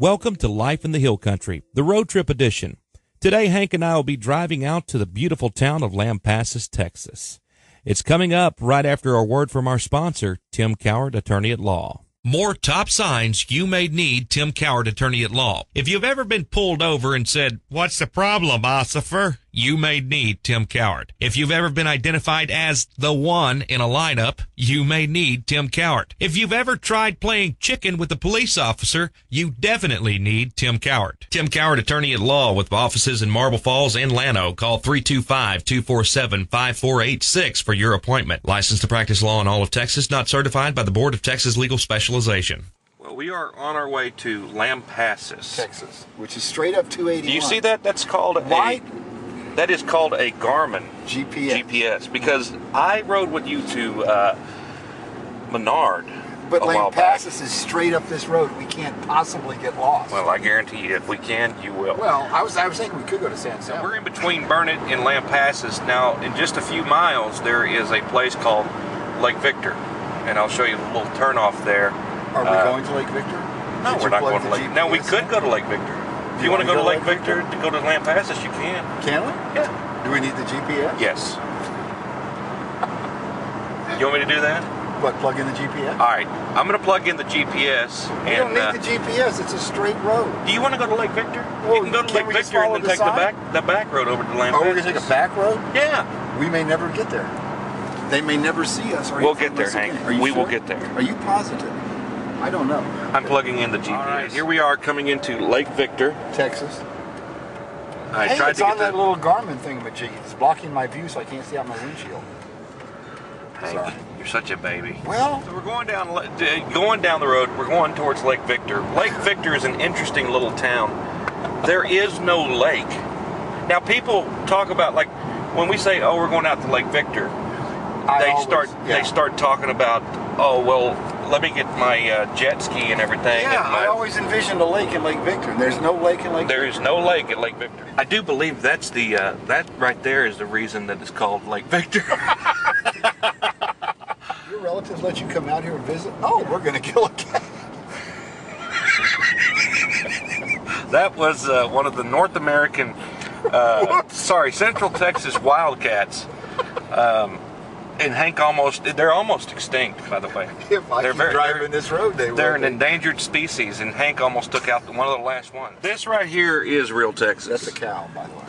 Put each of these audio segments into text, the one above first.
Welcome to Life in the Hill Country, the road trip edition. Today, Hank and I will be driving out to the beautiful town of Lampasas, Texas. It's coming up right after a word from our sponsor, Tim Coward, Attorney at Law. More top signs you may need Tim Coward, Attorney at Law. If you've ever been pulled over and said, "What's the problem, officer?" you may need Tim Coward. If you've ever been identified as the one in a lineup, you may need Tim Coward. If you've ever tried playing chicken with a police officer, you definitely need Tim Coward. Tim Coward, Attorney at Law, with offices in Marble Falls and Llano. Call 325-247-5486 for your appointment. Licensed to practice law in all of Texas, not certified by the Board of Texas Legal Specialization. Well, we are on our way to Lampasas, Texas, which is straight up 281. Do you see that? That's called that is called a Garmin GPS, because I rode with you to Menard. But Lampasas is straight up this road. We can't possibly get lost. Well, I guarantee you, if we can, you will. Well, I was thinking we could go to San Sal. We're in between Burnett and Lampasas. Now, in just a few miles, there is a place called Lake Victor, and I'll show you a little turnoff there. Are we going to Lake Victor? No, we're not going to Lake Victor. Now, we could go to Lake Victor. If you want to go to Lake Victor to go to Lampasas, you can. Can we? Yeah. Do we need the GPS? Yes. You want me to do that? What, plug in the GPS? All right. I'm going to plug in the GPS. We don't need the GPS. It's a straight road. Do you want to go to Lake Victor? Well, you can go to Lake Victor and then take the back road over to Lampasas. Oh, we're going to take a back road? Yeah. We may never get there. They may never see us. We'll get there, Hank. We will get there. Are you positive? I don't know. I'm plugging in the GPS. All right. Here we are coming into Lake Victor, Texas. I tried it's to get on that little Garmin thingamajig. It's blocking my view, so I can't see out my windshield. Hank, sorry. You're such a baby. Well, so we're going down the road. We're going towards Lake Victor. Lake Victor is an interesting little town. There is no lake. Now, people talk about, like, when we say, "Oh, we're going out to Lake Victor," they start talking about, "Oh, well, let me get my jet ski and everything." Yeah, I always envisioned a lake in Lake Victor. There's no lake in Lake Victor. There is no lake at Lake Victor. I do believe that's the that right there is the reason that it's called Lake Victor. Your relatives let you come out here and visit? Oh, we're going to kill a cat. That was one of the North American, Central Texas wildcats. And Hank they're almost extinct, by the way. If I keep driving this road, they're an endangered species, and Hank almost took out one of the last ones. This right here is real Texas. That's a cow, by the way.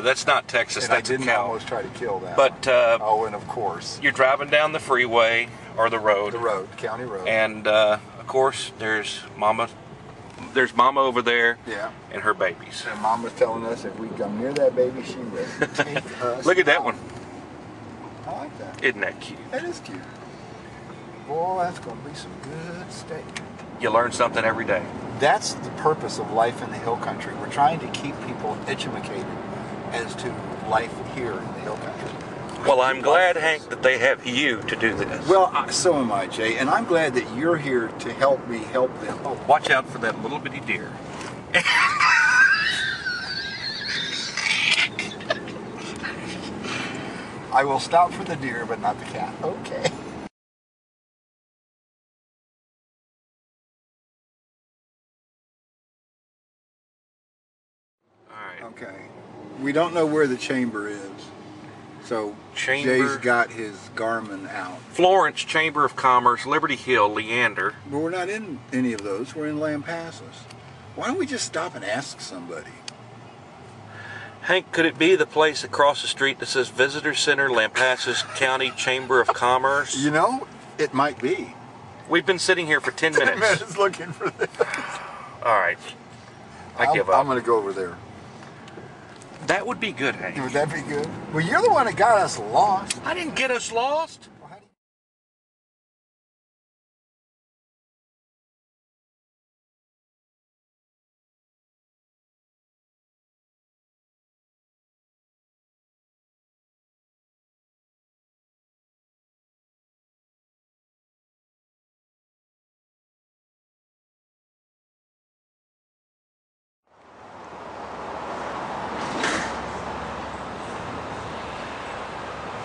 That's not Texas. And that's I didn't a cow. almost try to kill that. But and of course, you're driving down the freeway or the road. The road, county road. And of course, there's Mama. There's Mama over there. Yeah. And her babies. And Mama's telling us if we come near that baby, she will take us. Look at that one. I like that. Isn't that cute? That is cute. Boy, that's going to be some good steak. You learn something every day. That's the purpose of Life in the Hill Country. We're trying to keep people educated as to life here in the Hill Country. Well, I'm glad, Hank, that they have you to do this. Well, so am I, Jay. And I'm glad that you're here to help me help them. Oh, watch out for that little bitty deer. I will stop for the deer, but not the cat. Okay. All right. Okay. We don't know where the chamber is. So Jay's got his Garmin out. Florence, Chamber of Commerce, Liberty Hill, Leander. But we're not in any of those. We're in Lampasas. Why don't we just stop and ask somebody? Hank, could it be the place across the street that says Visitor Center, Lampasas County Chamber of Commerce? You know, it might be. We've been sitting here for 10 minutes. 10 minutes looking for this. All right. I give up. I'm going to go over there. That would be good, Hank. Would that be good? Well, you're the one that got us lost. I didn't get us lost.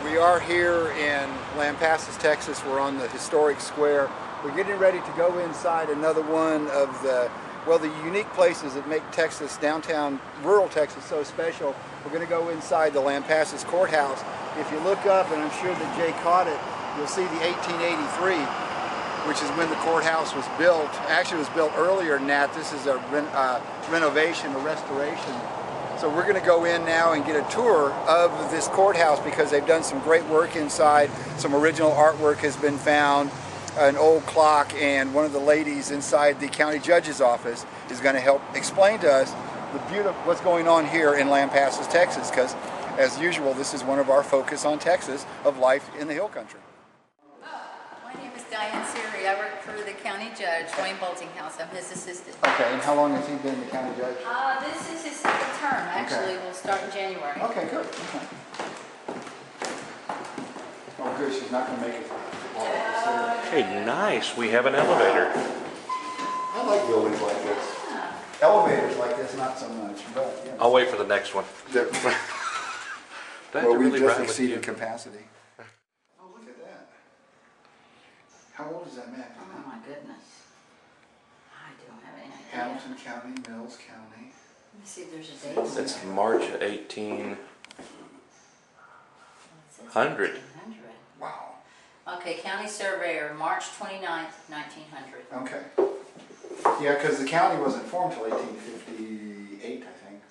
We are here in Lampasas, Texas. We're on the Historic Square. We're getting ready to go inside another one of the Well, the unique places that make Texas, downtown rural Texas, so special, we're going to go inside the Lampasas Courthouse. If you look up, and I'm sure that Jay caught it, you'll see the 1883, which is when the courthouse was built. Actually, it was built earlier than that. This is a renovation, a restoration. So we're going to go in now and get a tour of this courthouse because they've done some great work inside. Some original artwork has been found, an old clock, and one of the ladies inside the county judge's office is going to help explain to us what's going on here in Lampasas, Texas, because as usual, this is one of our focus on Texas of life in the hill country. My name is Diane Siri. I work for the county judge, Wayne Boltinghouse. I'm his assistant. Okay, and how long has he been the county judge? This is his second term. Actually, Okay. We'll start in January. Okay, good. Okay. Oh, good. She's not going to make it all up the stairs. Hey, nice. We have an elevator. I like buildings like this. Elevators like this, not so much. But yeah. I'll wait for the next one. Well, we just exceeded capacity. Oh, look at that. How old is that map? Oh my goodness. I don't have any idea. Hamilton County, Mills County. Let me see if there's a date. It's March 1800. 1800. Wow. Okay, county surveyor, March 29th, 1900. Okay. Yeah, because the county wasn't formed until 1858, I think,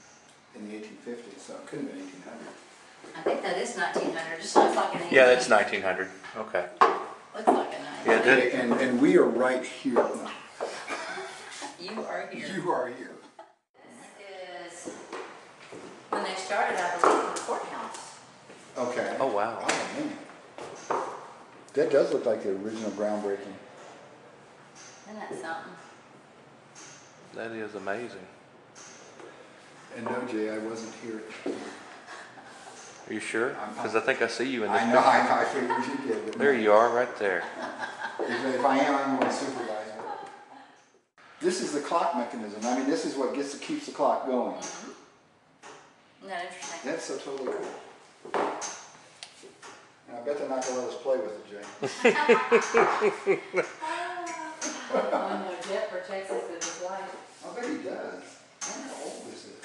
in the 1850s, so it could have been 1800. I think that is 1900. Just looks like an 1800. Yeah, that's 1900. Okay. Looks like a 1900. Yeah, it did. And we are right here. You are here. You are here. This is when they started, I believe, the courthouse. Okay. Oh, wow. Oh, man. That does look like the original groundbreaking. Isn't that something? That is amazing. And no, Jay, I wasn't here. Are you sure? Because I think I see you in this I know, picture. I figured you did. But There you are, right there. If I am, I'm going to supervise it. This is the clock mechanism. I mean, this is what keeps the clock going. Isn't that interesting? That's so totally cool. And I bet they're not going to let us play with it, Jay. Oh no, Jet protects us with his life. I bet he does. I wonder how old this is.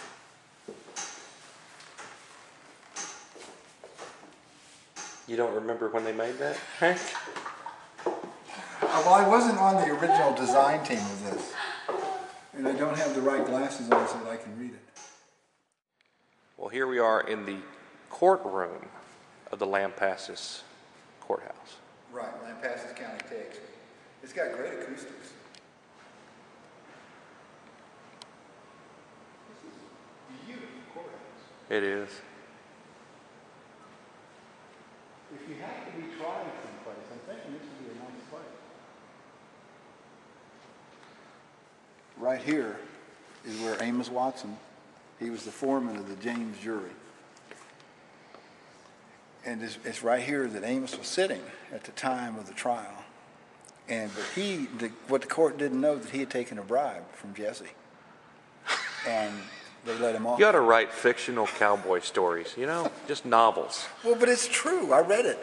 You don't remember when they made that, Hank? Well, I wasn't on the original design team of this. And I don't have the right glasses on so that I can read it. Well, here we are in the courtroom of the Lampasas Courthouse. Right, Lampasas County, Texas. It's got great acoustics. This is a beautiful courthouse. It is. If you have to be tried someplace, I'm thinking this would be a nice place. Right here is where Amos Watson, he was the foreman of the James jury. And it's right here that Amos was sitting at the time of the trial. But what the court didn't know, that he had taken a bribe from Jesse. And they let him off. You ought to write fictional cowboy stories, you know, just novels. Well, but it's true. I read it.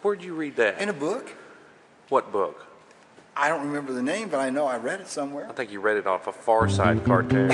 Where'd you read that? In a book. What book? I don't remember the name, but I know I read it somewhere. I think you read it off a Far Side cartoon.